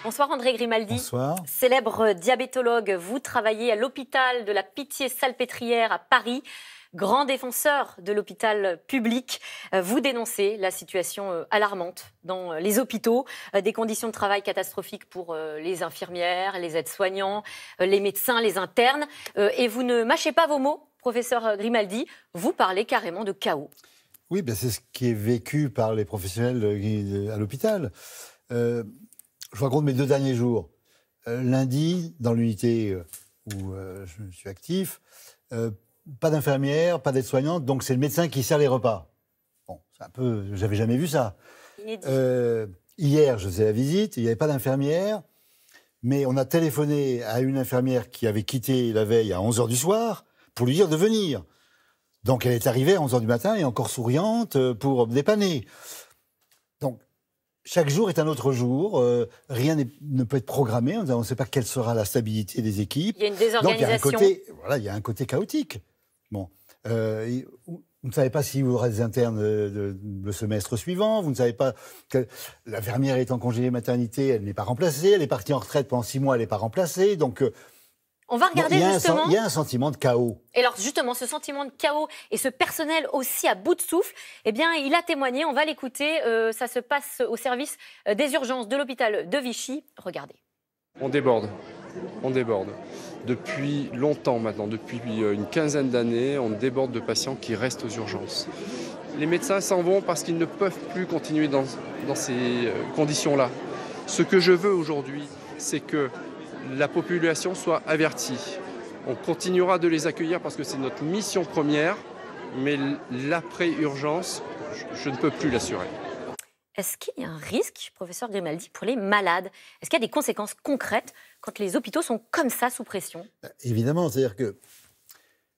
Bonsoir André Grimaldi. Bonsoir. Célèbre diabétologue, vous travaillez à l'hôpital de la Pitié-Salpêtrière à Paris. Grand défenseur de l'hôpital public, vous dénoncez la situation alarmante dans les hôpitaux, des conditions de travail catastrophiques pour les infirmières, les aides-soignants, les médecins, les internes. Et vous ne mâchez pas vos mots, professeur Grimaldi, vous parlez carrément de chaos. Oui, ben c'est ce qui est vécu par les professionnels à l'hôpital. Je vous raconte mes 2 derniers jours. Lundi, dans l'unité où je suis actif, pas d'infirmière, pas d'aide-soignante, donc c'est le médecin qui sert les repas. Bon, c'est un peu, j'avais jamais vu ça. Hier, je faisais la visite, il n'y avait pas d'infirmière, mais on a téléphoné à une infirmière qui avait quitté la veille à 11h du soir pour lui dire de venir. Donc elle est arrivée à 11h du matin et encore souriante pour dépanner. Donc chaque jour est un autre jour, rien ne peut être programmé, on ne sait pas quelle sera la stabilité des équipes. Il y a une désorganisation. Donc il y a un côté chaotique. Bon, vous ne savez pas si vous aurez des internes le semestre suivant, vous ne savez pas que l'infirmière est en congé maternité, elle n'est pas remplacée, elle est partie en retraite pendant 6 mois, elle n'est pas remplacée, donc... On va regarder justement... Il y a un sentiment de chaos. Et alors justement, ce sentiment de chaos et ce personnel aussi à bout de souffle, eh bien, il a témoigné, on va l'écouter, ça se passe au service des urgences de l'hôpital de Vichy. Regardez. On déborde. Depuis longtemps maintenant, depuis une quinzaine d'années, on déborde de patients qui restent aux urgences. Les médecins s'en vont parce qu'ils ne peuvent plus continuer dans ces conditions-là. Ce que je veux aujourd'hui, c'est que la population soit avertie. On continuera de les accueillir parce que c'est notre mission première, mais l'après-urgence, je ne peux plus l'assurer. Est-ce qu'il y a un risque, professeur Grimaldi, pour les malades? Est-ce qu'il y a des conséquences concrètes quand les hôpitaux sont comme ça sous pression? Évidemment, c'est-à-dire qu'il ne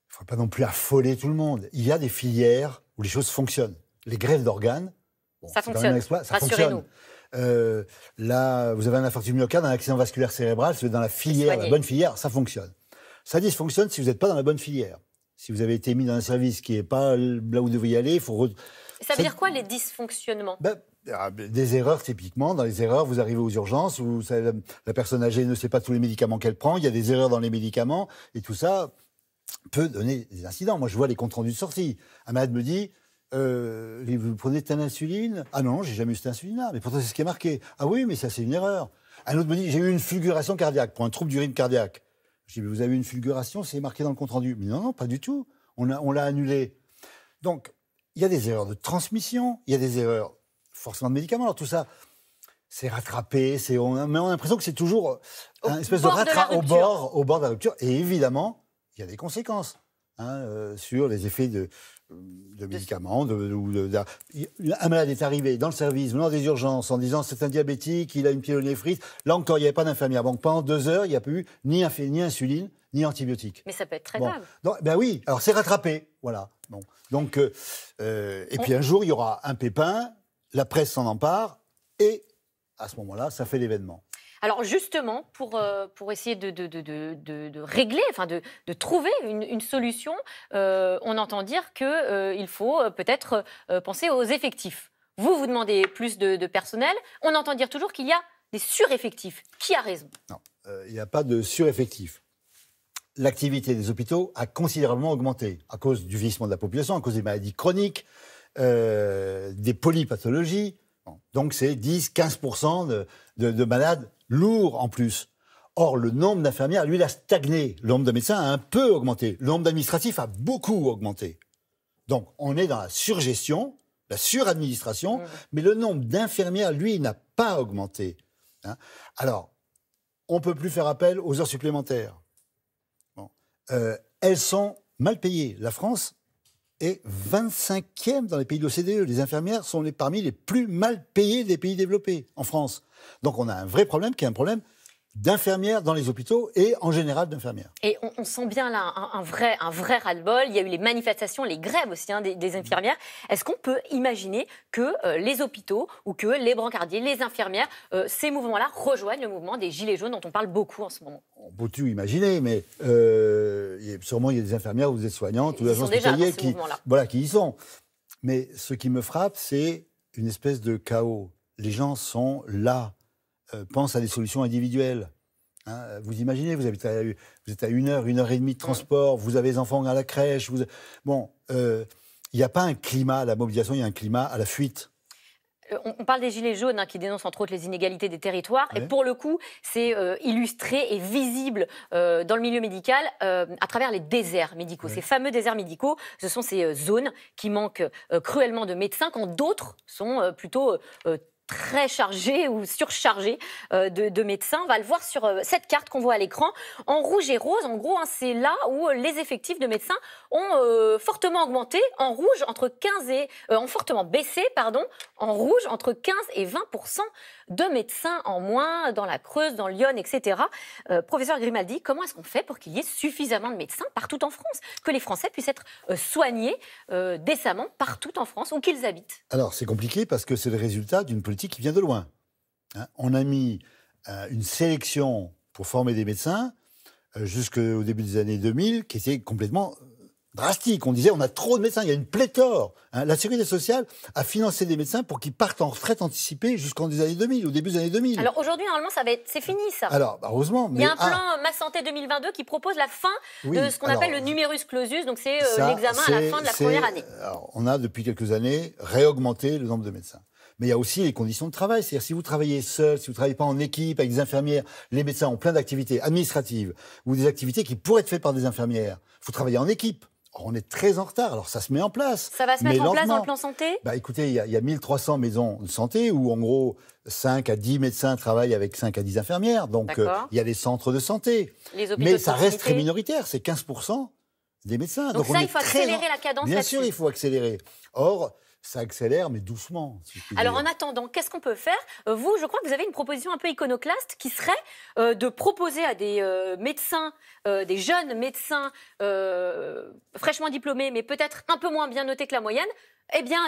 faut pas non plus affoler tout le monde. Il y a des filières où les choses fonctionnent. Les greffes d'organes, bon, ça fonctionne. Ça fonctionne. Là, vous avez un infarctus du myocarde, un accident vasculaire cérébral, c'est dans la filière, la bonne filière, ça fonctionne. Ça dysfonctionne si vous n'êtes pas dans la bonne filière. Si vous avez été mis dans un service qui n'est pas là où vous devriez aller, il faut... Ça veut dire quoi, les dysfonctionnements? Des erreurs, typiquement. Dans les erreurs, vous arrivez aux urgences, où la personne âgée ne sait pas tous les médicaments qu'elle prend, il y a des erreurs dans les médicaments, et tout ça peut donner des incidents. Moi, je vois les comptes rendus de sortie. Un malade me dit... vous prenez telle insuline? Ah non, j'ai jamais eu cette insuline-là. Mais pourtant, c'est ce qui est marqué. Ah oui, mais ça, c'est une erreur. Un autre me dit, j'ai eu une fulguration cardiaque pour un trouble du rythme cardiaque. Je dis, mais vous avez eu une fulguration, c'est marqué dans le compte-rendu. Mais non, pas du tout. On l'a annulé. Donc, il y a des erreurs de transmission, il y a des erreurs forcément de médicaments. Alors tout ça, c'est rattrapé. Mais on a l'impression que c'est toujours une espèce de rattrapage au bord de la rupture. Et évidemment, il y a des conséquences sur les effets de médicaments. Un malade est arrivé dans le service, venant des urgences, en disant c'est un diabétique, il a une pyélonéphrite. Là encore, il n'y avait pas d'infirmière. Donc pendant 2 heures, il n'y a pas eu ni insuline, ni antibiotiques. Mais ça peut être très grave. Donc, ben oui, alors c'est rattrapé. Voilà. Bon. Donc, et puis un jour, il y aura un pépin, la presse s'en empare, et à ce moment-là, ça fait l'événement. Alors justement, pour essayer de régler, enfin de trouver une solution, on entend dire qu'il faut peut-être penser aux effectifs. Vous demandez plus de personnel, on entend dire toujours qu'il y a des sureffectifs. Qui a raison? Non, il n'y a pas de sureffectifs. L'activité des hôpitaux a considérablement augmenté à cause du vieillissement de la population, à cause des maladies chroniques, des polypathologies. Donc c'est 10-15% de malades lourds en plus. Or, le nombre d'infirmières, lui, il a stagné. Le nombre de médecins a un peu augmenté. Le nombre d'administratifs a beaucoup augmenté. Donc, on est dans la surgestion, la suradministration, mais le nombre d'infirmières, lui, n'a pas augmenté. Alors, on ne peut plus faire appel aux heures supplémentaires. Elles sont mal payées. La France est 25e dans les pays de l'OCDE. Les infirmières sont parmi les plus mal payées des pays développés en France. Donc on a un vrai problème qui est un problème d'infirmières dans les hôpitaux et en général d'infirmières. Et on sent bien là un vrai ras-le-bol. Il y a eu les manifestations, les grèves aussi des infirmières. Est-ce qu'on peut imaginer que les hôpitaux ou que les brancardiers, les infirmières, ces mouvements-là rejoignent le mouvement des Gilets jaunes dont on parle beaucoup en ce moment? On peut tout imaginer, mais sûrement il y a des infirmières ou des aides-soignantes ou des agents hospitaliers qui y sont. Mais ce qui me frappe, c'est une espèce de chaos. Les gens sont là. pense à des solutions individuelles. Hein, vous imaginez, vous êtes à 1 heure et demie de transport, vous avez les enfants à la crèche. Bon, il n'y a pas un climat à la mobilisation, il y a un climat à la fuite. On parle des Gilets jaunes qui dénoncent entre autres les inégalités des territoires. Ouais. Et pour le coup, c'est illustré et visible dans le milieu médical à travers les déserts médicaux. Ouais. Ces fameux déserts médicaux, ce sont ces zones qui manquent cruellement de médecins quand d'autres sont plutôt très chargés ou surchargés de médecins. On va le voir sur cette carte qu'on voit à l'écran. En rouge et rose, en gros, c'est là où les effectifs de médecins ont fortement augmenté. En rouge, ont fortement baissé, pardon. En rouge, entre 15 et 20% de médecins en moins dans la Creuse, dans Lyon, etc. Professeur Grimaldi, comment est-ce qu'on fait pour qu'il y ait suffisamment de médecins partout en France, que les Français puissent être soignés décemment partout en France, où qu'ils habitent? Alors, c'est compliqué parce que c'est le résultat d'une politique qui vient de loin. Hein, on a mis une sélection pour former des médecins jusqu'au début des années 2000 qui était complètement drastique. On disait on a trop de médecins, il y a une pléthore. Hein, la Sécurité sociale a financé des médecins pour qu'ils partent en retraite anticipée jusqu'en des années 2000, au début des années 2000. Alors aujourd'hui, normalement, c'est fini ça. Alors, heureusement. Il y a un plan Ma Santé 2022 qui propose la fin de ce qu'on appelle le numerus clausus, donc c'est l'examen à la fin de la première année. Alors, on a depuis quelques années réaugmenté le nombre de médecins. Mais il y a aussi les conditions de travail. C'est-à-dire, si vous travaillez seul, si vous ne travaillez pas en équipe, avec des infirmières, les médecins ont plein d'activités administratives ou des activités qui pourraient être faites par des infirmières. Il faut travailler en équipe. Or, on est très en retard. Alors, ça se met en place. Ça va se mettre en place dans le plan santé ? Écoutez, il y a 1300 maisons de santé où, en gros, 5 à 10 médecins travaillent avec 5 à 10 infirmières. Donc, il y a les centres de santé. Mais ça reste très minoritaire. C'est 15% des médecins. Donc ça, il faut accélérer la cadence là-dessus. Bien sûr, il faut accélérer. Or, ça accélère, mais doucement. Alors, en attendant, qu'est-ce qu'on peut faire ? Vous, je crois que vous avez une proposition un peu iconoclaste qui serait de proposer à des médecins, des jeunes médecins fraîchement diplômés, mais peut-être un peu moins bien notés que la moyenne,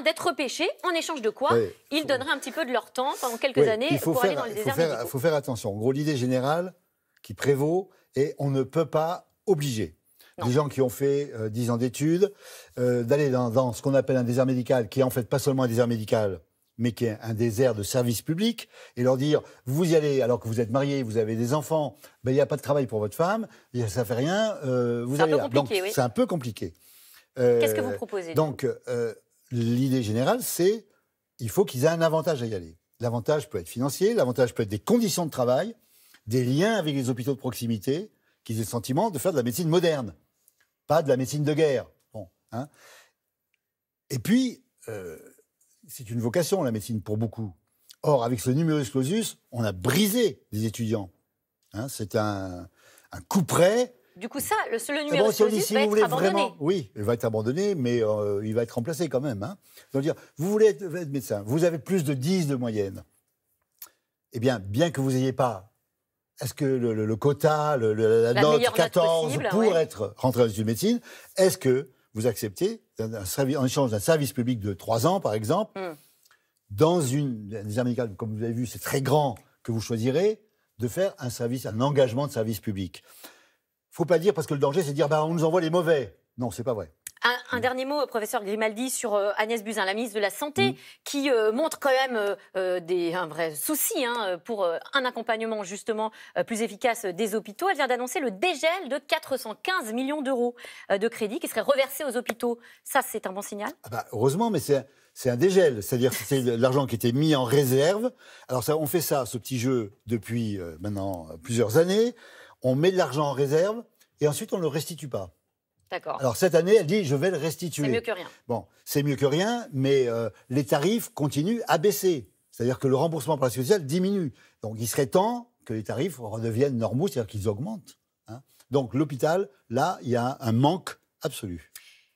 d'être repêchés, en échange de quoi ils donneraient un petit peu de leur temps pendant quelques années pour aller dans les déserts médicaux. Il faut faire attention. En gros, l'idée générale qui prévaut est on ne peut pas obliger des gens qui ont fait 10 ans d'études, d'aller dans ce qu'on appelle un désert médical, qui est en fait pas seulement un désert médical, mais qui est un désert de service public, et leur dire, vous y allez alors que vous êtes mariés, vous avez des enfants, il n'y a pas de travail pour votre femme, ça ne fait rien, vous allez là. Donc, c'est un peu compliqué. Qu'est-ce que vous proposez ? Donc, l'idée générale, c'est il faut qu'ils aient un avantage à y aller. L'avantage peut être financier, l'avantage peut être des conditions de travail, des liens avec les hôpitaux de proximité, qu'ils aient le sentiment de faire de la médecine moderne. Pas de la médecine de guerre. Bon, hein. Et puis, c'est une vocation, la médecine, pour beaucoup. Or, avec ce numerus clausus, on a brisé les étudiants. Hein, c'est un coup près. Du coup, ça, le numerus clausus va être abandonné. Oui, il va être abandonné, mais il va être remplacé quand même. Hein. Donc, dire, vous voulez être médecin, vous avez plus de 10 de moyenne. Eh bien que vous n'ayez pas... Est-ce que le quota, la note 14 pour être rentré dans l'étude de médecine, est-ce que vous acceptez, en échange d'un service public de 3 ans, par exemple, dans une désert médical, comme vous avez vu, c'est très grand, que vous choisirez, de faire un engagement de service public. Il ne faut pas dire, parce que le danger, c'est de dire, on nous envoie les mauvais. Non, c'est pas vrai. Un dernier mot, professeur Grimaldi, sur Agnès Buzyn, la ministre de la Santé, qui montre quand même un vrai souci pour un accompagnement justement plus efficace des hôpitaux. Elle vient d'annoncer le dégel de 415 millions d'euros de crédits qui seraient reversés aux hôpitaux. Ça, c'est un bon signal ? Heureusement, mais c'est un dégel. C'est-à-dire que c'est de l'argent qui était mis en réserve. Alors, on fait ce petit jeu depuis maintenant plusieurs années. On met de l'argent en réserve et ensuite on ne le restitue pas. D'accord. Alors cette année, elle dit je vais le restituer. C'est mieux que rien. Bon, c'est mieux que rien, mais les tarifs continuent à baisser. C'est-à-dire que le remboursement par la Sécurité sociale diminue. Donc il serait temps que les tarifs redeviennent normaux, c'est-à-dire qu'ils augmentent. Hein. Donc l'hôpital, là, il y a un manque absolu.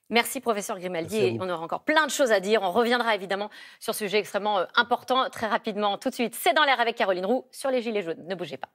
Merci professeur Grimaldi, et on aura encore plein de choses à dire. On reviendra évidemment sur ce sujet extrêmement important très rapidement tout de suite. C'est dans l'air avec Caroline Roux sur les Gilets jaunes. Ne bougez pas.